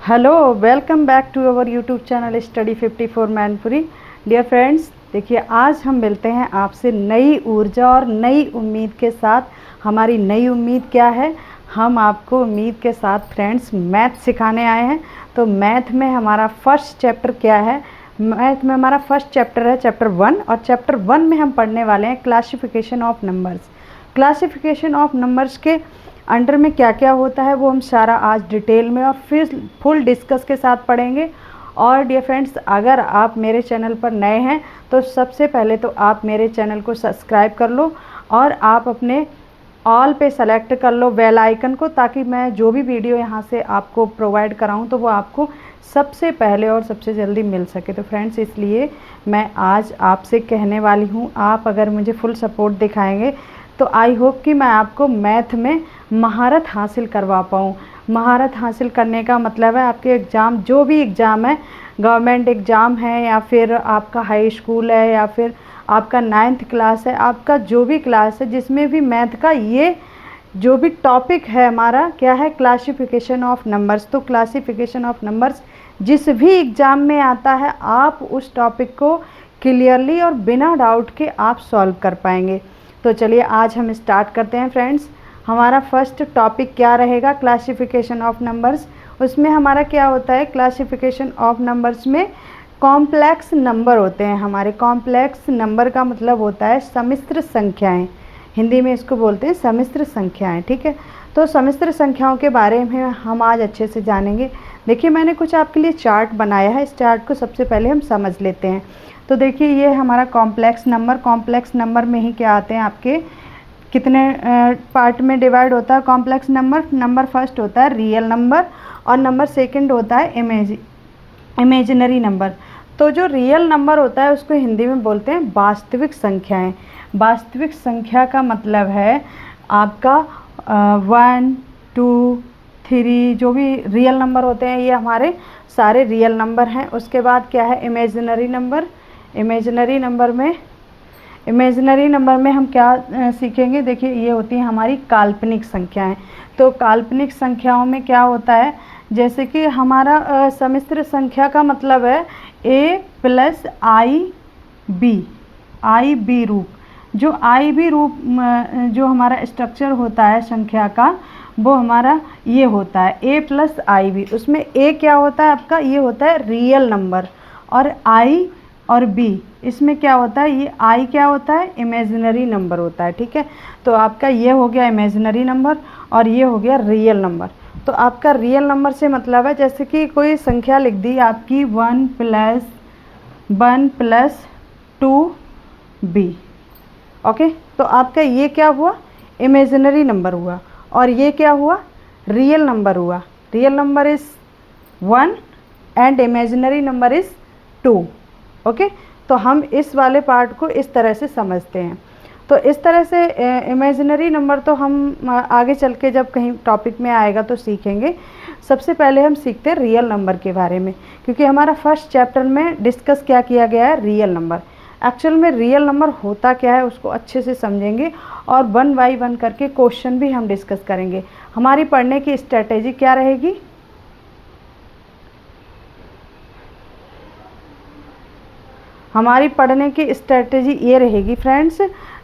Hello, welcome back to our YouTube channel study 54 Mainpuri. Dear friends, देखिए आज हम मिलते हैं आपसे नई ऊर्जा और नई उम्मीद के साथ। हमारी नई उम्मीद क्या है? हम आपको उम्मीद के साथ फ्रेंड्स मैथ सिखाने आए हैं। तो मैथ में हमारा फर्स्ट चैप्टर क्या है? मैथ में हमारा फर्स्ट चैप्टर है चैप्टर 1, और चैप्टर 1 में हम पढ़ने वाले हैं classification of numbers. Classification of numbers के अंडर में क्या क्या होता है वो हम सारा आज डिटेल में और फिर फुल डिस्कस के साथ पढ़ेंगे। और डियर फ्रेंड्स, अगर आप मेरे चैनल पर नए हैं तो सबसे पहले तो आप मेरे चैनल को सब्सक्राइब कर लो और आप अपने ऑल पे सेलेक्ट कर लो बेल आइकन को, ताकि मैं जो भी वीडियो यहाँ से आपको प्रोवाइड कराऊँ तो वो आपको सबसे पहले और सबसे जल्दी मिल सके। तो फ्रेंड्स, इसलिए मैं आज आपसे कहने वाली हूँ, आप अगर मुझे फुल सपोर्ट दिखाएंगे तो आई होप कि मैं आपको मैथ में महारत हासिल करवा पाऊँ। महारत हासिल करने का मतलब है आपके एग्ज़ाम, जो भी एग्ज़ाम है, गवर्नमेंट एग्ज़ाम है या फिर आपका हाई स्कूल है या फिर आपका 9th क्लास है, आपका जो भी क्लास है जिसमें भी मैथ का ये जो भी टॉपिक है हमारा क्या है, क्लासिफिकेशन ऑफ नंबर्स। तो क्लासिफिकेशन ऑफ नंबर्स जिस भी एग्ज़ाम में आता है, आप उस टॉपिक को क्लियरली और बिना डाउट के आप सॉल्व कर पाएंगे। तो चलिए आज हम स्टार्ट करते हैं फ्रेंड्स। हमारा फर्स्ट टॉपिक क्या रहेगा? Classification of numbers. उसमें हमारा क्या होता है? क्लासिफिकेशन ऑफ नंबर्स में कॉम्प्लेक्स नंबर होते हैं हमारे। कॉम्प्लेक्स नंबर का मतलब होता है सम्मिश्र संख्याएं, हिंदी में इसको बोलते हैं सम्मिश्र संख्याएं। ठीक है, तो सम्मिश्र संख्याओं के बारे में हम आज अच्छे से जानेंगे। देखिए, मैंने कुछ आपके लिए चार्ट बनाया है। इस चार्ट को सबसे पहले हम समझ लेते हैं। तो देखिए, ये हमारा कॉम्प्लेक्स नंबर, कॉम्प्लेक्स नंबर में ही क्या आते हैं आपके, कितने पार्ट में डिवाइड होता है कॉम्प्लेक्स नंबर? नंबर फर्स्ट होता है रियल नंबर और नंबर सेकंड होता है इमेजिनरी नंबर। तो जो रियल नंबर होता है उसको हिंदी में बोलते हैं वास्तविक संख्याएं। वास्तविक संख्या का मतलब है आपका 1, 2, 3, जो भी रियल नंबर होते हैं ये हमारे सारे रियल नंबर हैं। उसके बाद क्या है? Imaginary number. इमेजिनरी नंबर में हम क्या सीखेंगे? देखिए, ये होती हैं हमारी काल्पनिक संख्याएं। तो काल्पनिक संख्याओं में क्या होता है, जैसे कि हमारा सम्मिश्र संख्या का मतलब है a + आई बी रूप। जो आई बी रूप जो हमारा स्ट्रक्चर होता है संख्या का, वो हमारा ये होता है a + आई बी। उसमें a क्या होता है आपका? ये होता है रियल नंबर, और i और b इसमें क्या होता है? ये i क्या होता है? इमेजिनरी नंबर होता है। ठीक है, तो आपका ये हो गया इमेजिनरी नंबर और ये हो गया रियल नंबर। तो आपका रियल नंबर से मतलब है, जैसे कि कोई संख्या लिख दी आपकी 1 + 2b। ओके, तो आपका ये क्या हुआ? इमेजिनरी नंबर हुआ, और ये क्या हुआ? रियल नंबर हुआ। Real number is 1 and imaginary number is 2। Okay, तो हम इस वाले पार्ट को इस तरह से समझते हैं। तो इस तरह से इमेजिनरी नंबर तो हम आगे चल के जब कहीं टॉपिक में आएगा तो सीखेंगे। सबसे पहले हम सीखते हैं रियल नंबर के बारे में, क्योंकि हमारा फर्स्ट चैप्टर में डिस्कस क्या किया गया है? Real number. एक्चुअल में रियल नंबर होता क्या है उसको अच्छे से समझेंगे, और 1 बाय 1 करके क्वेश्चन भी हम डिस्कस करेंगे। हमारी पढ़ने की स्ट्रेटेजी क्या रहेगी? हमारी पढ़ने की स्ट्रेटेजी ये रहेगी फ्रेंड्स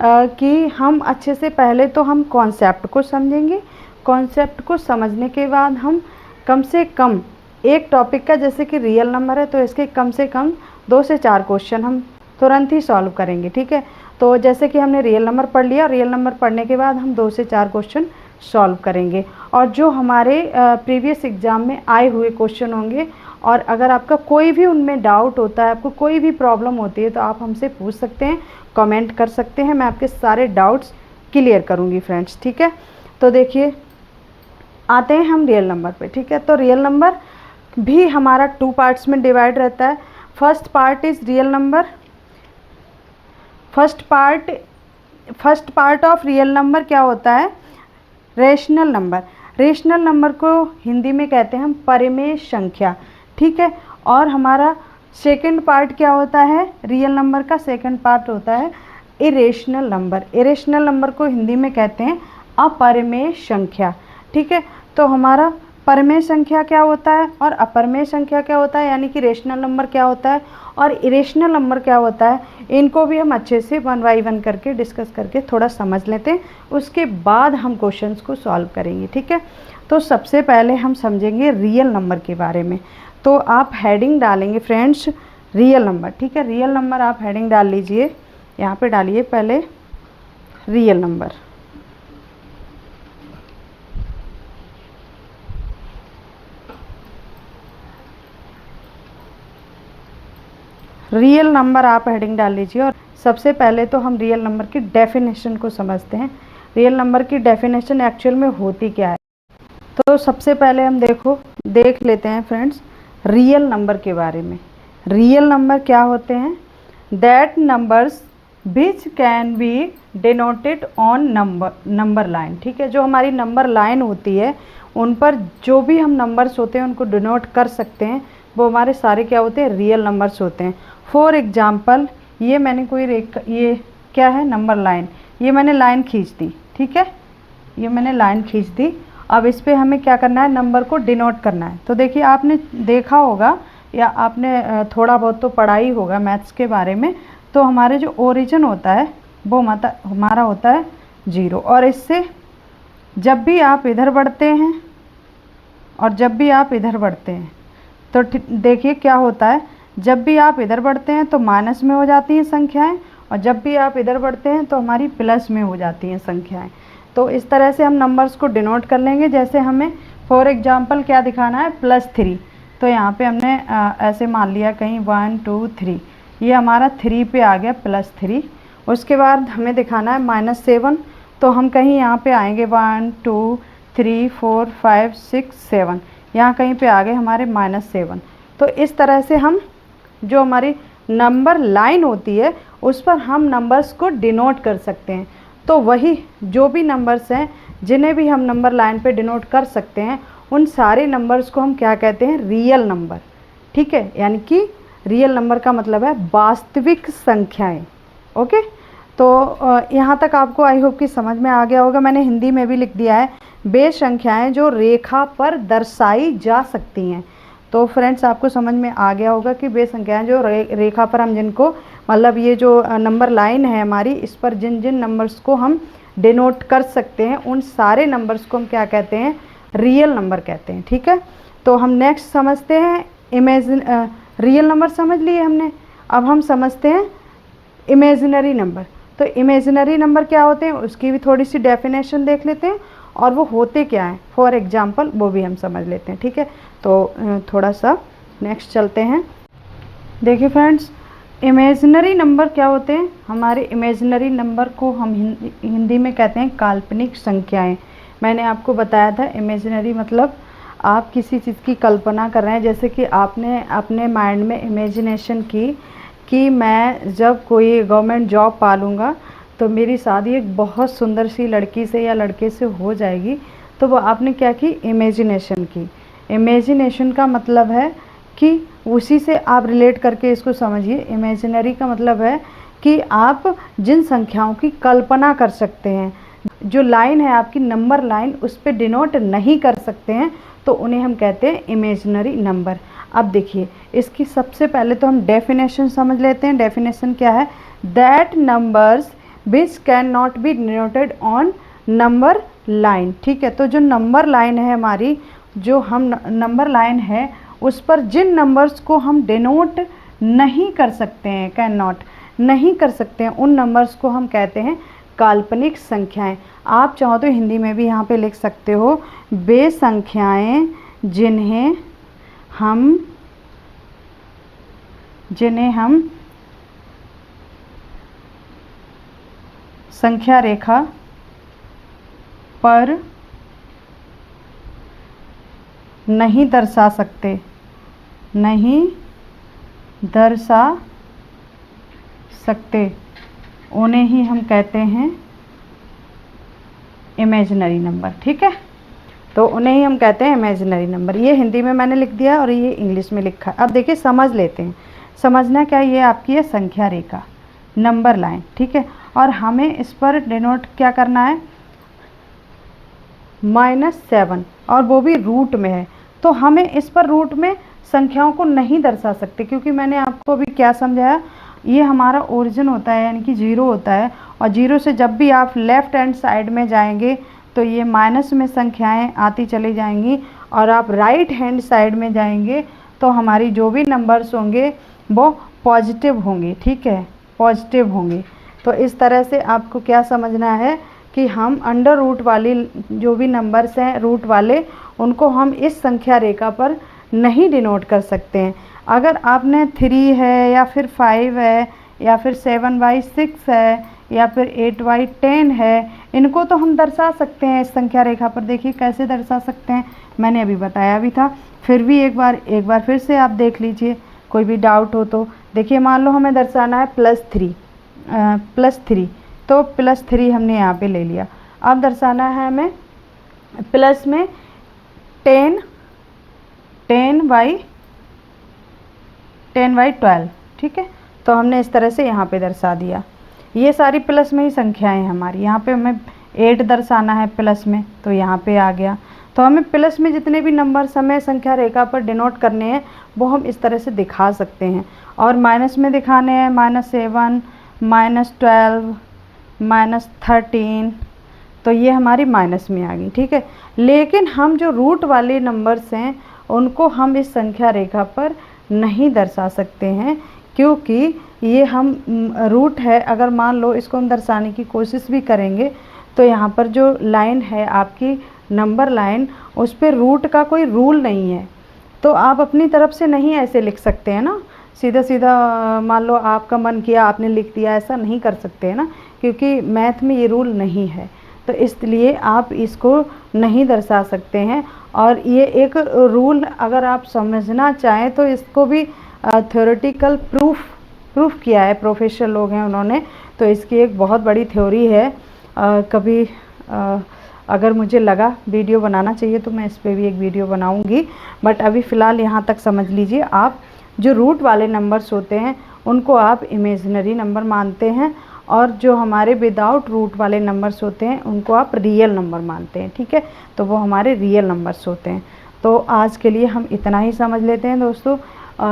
कि हम अच्छे से पहले तो हम कॉन्सेप्ट को समझेंगे। कॉन्सेप्ट को समझने के बाद हम कम से कम एक टॉपिक का, जैसे कि रियल नंबर है तो इसके कम से कम 2 से 4 क्वेश्चन हम तुरंत ही सॉल्व करेंगे। ठीक है, तो जैसे कि हमने रियल नंबर पढ़ लिया, रियल नंबर पढ़ने के बाद हम 2 से 4 क्वेश्चन सॉल्व करेंगे, और जो हमारे प्रीवियस एग्ज़ाम में आए हुए क्वेश्चन होंगे, और अगर आपका कोई भी उनमें डाउट होता है, आपको कोई भी प्रॉब्लम होती है, तो आप हमसे पूछ सकते हैं, कमेंट कर सकते हैं। मैं आपके सारे डाउट्स क्लियर करूँगी फ्रेंड्स। ठीक है, तो देखिए आते हैं हम रियल नंबर पे। ठीक है, तो रियल नंबर भी हमारा 2 पार्ट्स में डिवाइड रहता है। First part is real number. First part of real number क्या होता है? Rational number. रेशनल नंबर को हिंदी में कहते हैं हम परिमेय संख्या। ठीक है, और हमारा सेकंड पार्ट क्या होता है? रियल नंबर का सेकंड पार्ट होता है इरेशनल नंबर। इरेशनल नंबर को हिंदी में कहते हैं अपरिमेय संख्या। ठीक है, तो हमारा परमेय संख्या क्या होता है और अपरमेय संख्या क्या होता है, यानी कि रेशनल नंबर क्या होता है और इरेशनल नंबर क्या होता है, इनको भी हम अच्छे से 1 बाय 1 करके डिस्कस करके थोड़ा समझ लेते हैं। उसके बाद हम क्वेश्चंस को सॉल्व करेंगे, ठीक है। तो सबसे पहले हम समझेंगे रियल नंबर के बारे में। तो आप हेडिंग डालेंगे फ्रेंड्स रियल नंबर, ठीक है। रियल नंबर आप हेडिंग डाल लीजिए, यहाँ पे डालिए पहले रियल नंबर। रियल नंबर आप हेडिंग डाल लीजिए और सबसे पहले तो हम रियल नंबर की डेफिनेशन को समझते हैं। रियल नंबर की डेफिनेशन एक्चुअल में होती क्या है। तो सबसे पहले हम देख लेते हैं फ्रेंड्स रियल नंबर के बारे में। रियल नंबर क्या होते हैं, that numbers which can be denoted on number line, ठीक है। जो हमारी नंबर लाइन होती है उन पर जो भी हम नंबर्स होते हैं उनको डिनोट कर सकते हैं, वो हमारे सारे क्या होते हैं, रियल नंबर्स होते हैं। फॉर एग्जाम्पल ये मैंने ये क्या है, नंबर लाइन, ये मैंने लाइन खींच दी, ठीक है, ये मैंने लाइन खींच दी। अब इस पर हमें क्या करना है, नंबर को डिनोट करना है। तो देखिए आपने देखा होगा या आपने थोड़ा बहुत तो पढ़ा ही होगा मैथ्स के बारे में। तो हमारे जो ओरिजिन होता है वो हमारा होता है 0, और इससे जब भी आप इधर बढ़ते हैं और जब भी आप इधर बढ़ते हैं तो देखिए क्या होता है, जब भी आप इधर बढ़ते हैं तो माइनस में हो जाती हैं संख्याएं, और जब भी आप इधर बढ़ते हैं तो हमारी प्लस में हो जाती हैं संख्याएं। तो इस तरह से हम नंबर्स को डिनोट कर लेंगे। जैसे हमें फॉर एग्जांपल क्या दिखाना है, +3, तो यहाँ पे हमने ऐसे मान लिया कहीं 1 2 3, ये हमारा 3 पे आ गया +3। उसके बाद हमें दिखाना है -7, तो हम कहीं यहाँ पे आएंगे 1 2 3 4 5 6 7, यहाँ कहीं पे आ गए हमारे -7। तो इस तरह से हम जो हमारी नंबर लाइन होती है उस पर हम नंबर्स को डिनोट कर सकते हैं। तो वही जो भी नंबर्स हैं जिन्हें भी हम नंबर लाइन पे डिनोट कर सकते हैं उन सारे नंबर्स को हम क्या कहते हैं, रियल नंबर, ठीक है। यानी कि रियल नंबर का मतलब है वास्तविक संख्याएं। ओके, तो यहाँ तक आपको आई होप कि समझ में आ गया होगा। मैंने हिंदी में भी लिख दिया है, वे संख्याएं जो रेखा पर दर्शाई जा सकती हैं। तो फ्रेंड्स आपको समझ में आ गया होगा कि वे संख्याएं जो रेखा पर हम जिनको मतलब ये जो नंबर लाइन है हमारी, इस पर जिन जिन नंबर्स को हम डिनोट कर सकते हैं उन सारे नंबर्स को हम क्या कहते हैं, रियल नंबर कहते हैं, ठीक है। तो हम नेक्स्ट समझते हैं रियल नंबर समझ लिए हमने। अब हम समझते हैं इमेजिनरी नंबर। तो इमेजिनरी नंबर क्या होते हैं उसकी भी थोड़ी सी डेफिनेशन देख लेते हैं और वो होते क्या हैं, फॉर एग्जांपल वो भी हम समझ लेते हैं, ठीक है। तो थोड़ा सा नेक्स्ट चलते हैं। देखिए फ्रेंड्स इमेजिनरी नंबर क्या होते हैं, हमारे इमेजिनरी नंबर को हम हिंदी में कहते हैं काल्पनिक संख्याएं। मैंने आपको बताया था इमेजिनरी मतलब आप किसी चीज़ की कल्पना कर रहे हैं, जैसे कि आपने अपने माइंड में इमेजिनेशन की कि मैं जब कोई गवर्नमेंट जॉब पालूँगा तो मेरी शादी एक बहुत सुंदर सी लड़की से या लड़के से हो जाएगी। तो वो आपने क्या की, इमेजिनेशन की। इमेजिनेशन का मतलब है कि उसी से आप रिलेट करके इसको समझिए। इमेजिनरी का मतलब है कि आप जिन संख्याओं की कल्पना कर सकते हैं, जो लाइन है आपकी नंबर लाइन, उस पर डिनोट नहीं कर सकते हैं, तो उन्हें हम कहते हैं इमेजिनरी नंबर। अब देखिए इसकी सबसे पहले तो हम डेफिनेशन समझ लेते हैं। डेफिनेशन क्या है, that numbers which can not be denoted on number line, ठीक है। तो जो नंबर लाइन है हमारी, जो हम नंबर लाइन है उस पर जिन नंबर्स को हम डिनोट नहीं कर सकते हैं, कैन नॉट नहीं कर सकते हैं, उन नंबर्स को हम कहते हैं काल्पनिक संख्याएं। आप चाहो तो हिंदी में भी यहाँ पे लिख सकते हो, वे संख्याएं जिन्हें हम संख्या रेखा पर नहीं दर्शा सकते, उन्हें ही हम कहते हैं इमेजिनरी नंबर, ठीक है। तो उन्हें ही हम कहते हैं इमेजिनरी नंबर। ये हिंदी में मैंने लिख दिया और ये इंग्लिश में लिखा है। अब देखिए समझ लेते हैं। समझना क्या, ये आपकी है संख्या रेखा, नंबर लाइन, ठीक है। और हमें इस पर डिनोट क्या करना है, -7, और वो भी रूट में है, तो हमें इस पर रूट में संख्याओं को नहीं दर्शा सकते, क्योंकि मैंने आपको अभी क्या समझाया, ये हमारा ओरिजिन होता है यानी कि जीरो होता है, और जीरो से जब भी आप लेफ़्ट हैंड साइड में जाएंगे तो ये माइनस में संख्याएं आती चली जाएंगी, और आप राइट हैंड साइड में जाएंगे तो हमारी जो भी नंबर्स होंगे वो पॉजिटिव होंगे। ठीक है, पॉजिटिव होंगे। तो इस तरह से आपको क्या समझना है कि हम अंडर रूट वाली जो भी नंबर्स हैं रूट वाले, उनको हम इस संख्या रेखा पर नहीं डिनोट कर सकते हैं। अगर आपने 3 है या फिर 5 है या फिर 7/6 है या फिर 8/10 है, इनको तो हम दर्शा सकते हैं इस संख्या रेखा पर। देखिए कैसे दर्शा सकते हैं, मैंने अभी बताया भी था, फिर भी एक बार फिर से आप देख लीजिए, कोई भी डाउट हो तो। देखिए मान लो हमें दर्शाना है +3, तो +3 हमने यहाँ पे ले लिया। अब दर्शाना है हमें प्लस में 10/12। ठीक है, तो हमने इस तरह से यहाँ पे दर्शा दिया। ये सारी प्लस में ही संख्याएं हैं हमारी। यहाँ पे हमें 8 दर्शाना है प्लस में, तो यहाँ पे आ गया। तो हमें प्लस में जितने भी नंबर्स हमें संख्या रेखा पर डिनोट करने हैं वो हम इस तरह से दिखा सकते हैं, और माइनस में दिखाने हैं -7, -12, -13, तो ये हमारी माइनस में आ गई। ठीक है, लेकिन हम जो रूट वाले नंबर्स हैं उनको हम इस संख्या रेखा पर नहीं दर्शा सकते हैं, क्योंकि ये हम रूट है, अगर मान लो इसको हम दर्शाने की कोशिश भी करेंगे तो यहाँ पर जो लाइन है आपकी नंबर लाइन, उस पर रूट का कोई रूल नहीं है, तो आप अपनी तरफ से नहीं ऐसे लिख सकते हैं ना, सीधा सीधा मान लो आपका मन किया आपने लिख दिया, ऐसा नहीं कर सकते हैं ना, क्योंकि मैथ में ये रूल नहीं है। तो इसलिए आप इसको नहीं दर्शा सकते हैं। और ये एक रूल अगर आप समझना चाहें तो इसको भी थ्योरेटिकल प्रूफ किया है, प्रोफेसर लोग हैं उन्होंने, तो इसकी एक बहुत बड़ी थ्योरी है। कभी अगर मुझे लगा वीडियो बनाना चाहिए तो मैं इस पर भी एक वीडियो बनाऊंगी, बट अभी फ़िलहाल यहाँ तक समझ लीजिए आप, जो रूट वाले नंबर्स होते हैं उनको आप इमेजिनरी नंबर मानते हैं, और जो हमारे विदाउट रूट वाले नंबर्स होते हैं उनको आप रियल नंबर मानते हैं। ठीक है, तो वो हमारे रियल नंबर्स होते हैं। तो आज के लिए हम इतना ही समझ लेते हैं दोस्तों।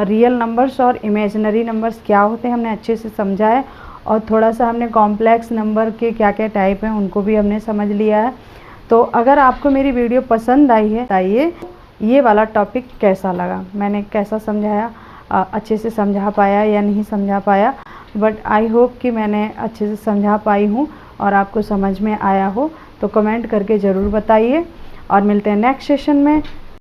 रियल नंबर्स और इमेजिनरी नंबर्स क्या होते हैं हमने अच्छे से समझा है, और थोड़ा सा हमने कॉम्प्लेक्स नंबर के क्या क्या टाइप हैं उनको भी हमने समझ लिया है। तो अगर आपको मेरी वीडियो पसंद आई है बताइए ये वाला टॉपिक कैसा लगा, मैंने कैसा समझाया, अच्छे से समझा पाया या नहीं समझा पाया, बट आई होप कि मैंने अच्छे से समझा पाई हूँ और आपको समझ में आया हो। तो कमेंट करके ज़रूर बताइए, और मिलते हैं नेक्स्ट सेशन में।